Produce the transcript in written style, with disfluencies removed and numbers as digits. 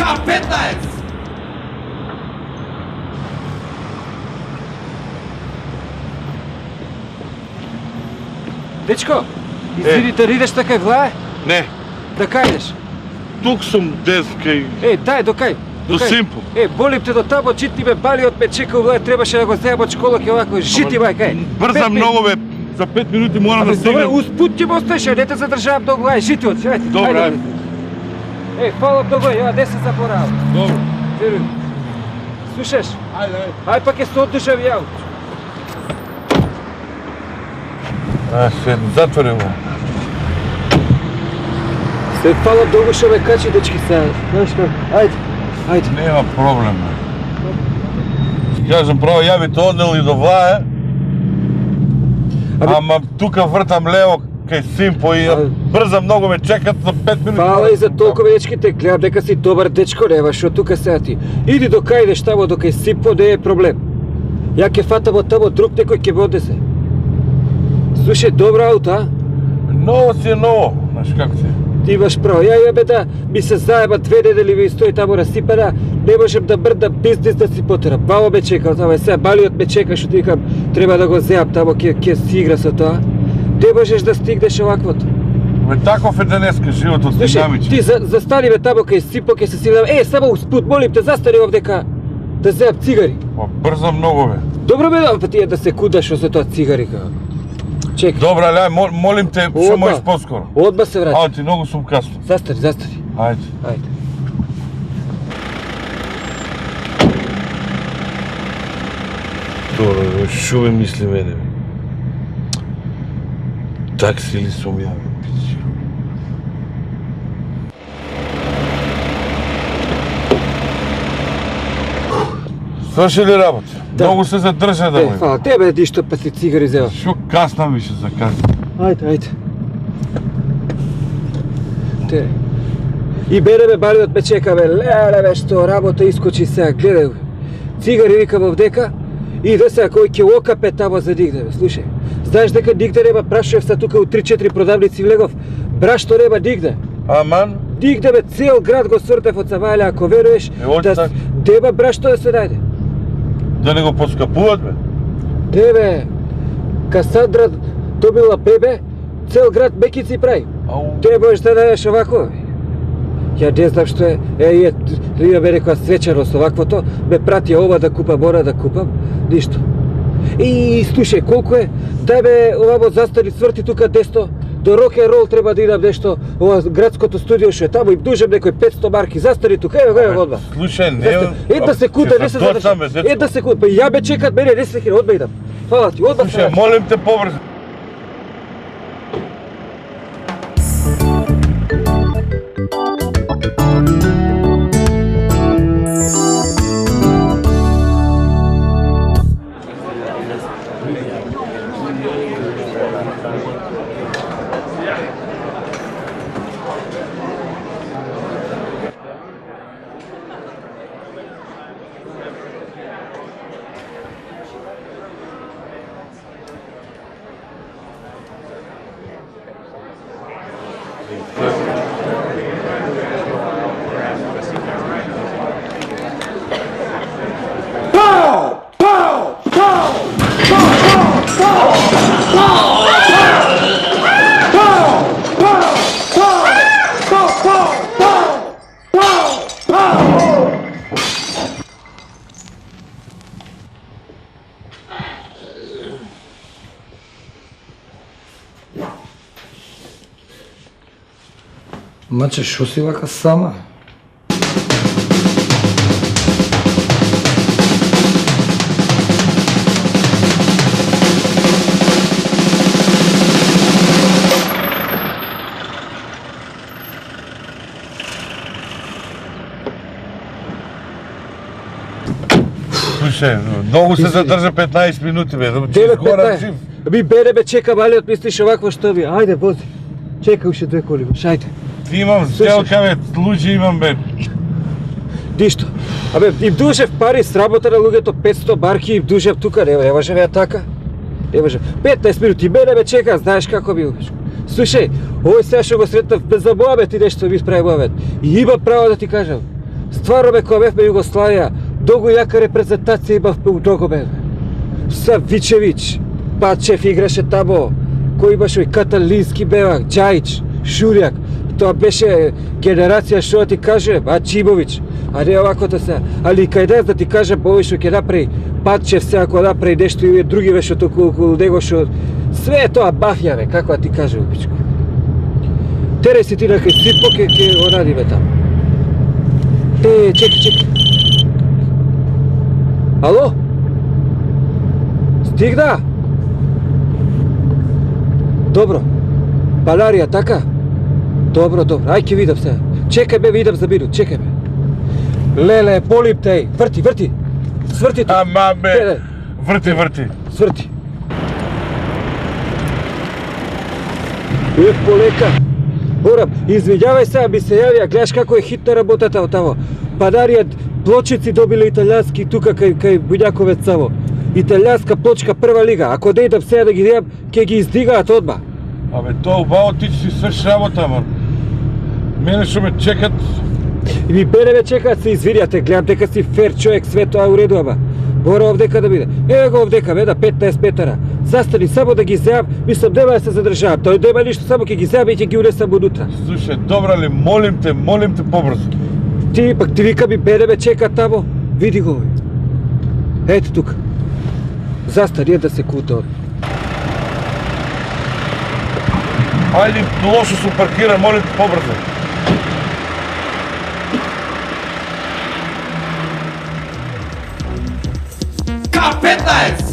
A15! Dečko, izvini da ideš takaj vlaje? Не, Da kaj ideš? тук сум деска и Daj, do kaj? до Симпо. Bolim te do tamo, čitni me bali od me čekao vlaje, trebaše da go zajem od škola, ke ovako, žiti vlaje, kaj? Брзам много бе, за 5 минути морам да Добре, стигнем. успут ти ме оставиш, а не те задържавам много влае, žiti od, ajde. Добре, ajde. Hvala много, ja не се zaboravim. Добре. Verujem. Slušaš? Ajde, ajde. Aj pak je se održavljao. Се затвори го. След hvala много ще ме качи, дечки сега. Знаеш как? Ajde. Нема проблем бе. Ти кажам право, ја би те однел и до Влае. Ама тука вртам лево кај Симпо и брзам много ме чекат за 5 минути. Hvala i za toliko dečki te gledam, neka si dobar dečko, nema što tuka сега ti. Idi do kaj ideš tamo, do kaj Simpo, ne je problem. Ja ke fatam od tamo, drug nekoj ke me odnese. Slušaj, dobro auto, a? Ново си е ново, знаеш како си. Ti imaš pravo, ja jebe da mi se zajeba 2 nedelje mi stoji tamo rasipana, ne možem da mrdam biznis da si poteram. Malo me čeka, tamo je sad Baliot me čeka što ti vikam, treba da go zejam tamo ke si igra sa to, a? Ne možeš da stigneš ovakvото. Бе таков е денеска животот Слушай, динамичен. ти застани ме тамо кај Сипо, ке се силам. Само успут, молим те, застани овдека да зеам цигари. Па брзам много бе. Добро ме дам, па ти е да се кудаш со тоа цигари, као. Чекай. Добра, ле, молим те, што можеш поскоро. Одма се врати. Ајде, многу сум касно. Застани. Ајде. Ајде. Добро, шо ме мисли мене? Такси ли сум ја? Сврши ли работа? Да. Многу се задржа да му. Фала, тебе ништо па си цигари зева. Шо касна више за касна? Ајде. Те. И бере ме Балиот ме чека, бе, леле, што работа искочи сега, гледај го. Цигари викам овдека, иде сега кој ќе окапе тамо за нигде, бе, слушај. Знаеш дека нигде нема прашував са тука у 3-4 продавници влегов, брашто нема нигде. Аман? Нигде бе, цел град го сртев од Савајле, ако веруваш, така. нема брашто да се најде. Да не го поскапуват бе? Не бе, Касандра добила бебе, цел град мекици прави. Те можеш да најдеш овако, бе. Ја не знам што е, Лија ме рекоа свечаност оваквото, ме прати ова да купам, ора да купам, ништо. И слушај, колку е, дај ме овамо застани сврти тука десно, до рок-н-рол треба да идам нешто, ова градското студио што е тамо, им дужам некој 500 марки, застани тука, ево одма. Слушај, не... Една секунда, не се задържам. Една секунда, па ја ме чекат мене, не се хире, одма идам. Фала ти, одма се Слушај, молим те побрзо. Маче, шо си вака сама? Слушај, многу се задржа 15 минути бе, да ќе изгорам жив. Би бере ме чека Балиот, мислиш овакво што ви. Ајде, вози. Чекай уште 2 коли, ајде. Ти имам сделка бе, луѓе имам бе. Ништо. Абе, им дужев пари с работа на луѓето 500 барки, им дужев тука, не можам ја така. Не можам. 15 минути мене ме чека, знаеш како би убеш. Слушај, овој сега што го сретнав без за Моамед и нешто ми исправи Моамед. И има право да ти кажам. Стварно бе, кога бевме Југославија, долго јака репрезентација имавме у того бе. Савичевиќ, Пачев играше тамо, кој имаше и Каталински бева, Џајич, Шурјак. Тоа беше генерација што да ти кажем, Ачимовиќ, а не овако да се. Али кај да ти кажем овој што ќе направи Пачев се ако направи нешто и други беше околу него што све е тоа мафија бе, како да ти кажем пичко. Тере си ти на кај Ципо ќе го радиме таму. Чекай. Ало? Стигна? Добро. Паларија, така? Добро, ај ќе видам сега. Чекај бе, видам за минут, чекај бе. Леле, молим те, врти. Сврти ти. Ама бе, врти. Сврти. Полека. Борам, извинјавај сега, ми се јавија, гледаш како е хитна работата тамо. Падарија плочици добиле италијански тука кај Буњаковец само. Италијанска плочка прва лига. Ако не идам сега да ги видам, ќе ги издигаат одма. Абе, тоа убаво ти си сврши работа, ман. Мене што ме чекат. И мене ме чекаат, се извинјате, гледам дека си фер човек, све тоа уреду, ама. Мора овдека да биде. Еве го овдека, бе, на 15 метара. Застани, само да ги земам, мислам, нема да се задржавам. Тој нема ништо, само ќе ги земам и ќе ги унесам унутра. Слушај, добра ли, молим те, побрзо. Ти пак ти вика ми, мене ме чека тамо. Види го, бе. Ето тука. Застани, една секунда, бе. Ајде, лошо се паркира, молим те, побрзо. K15!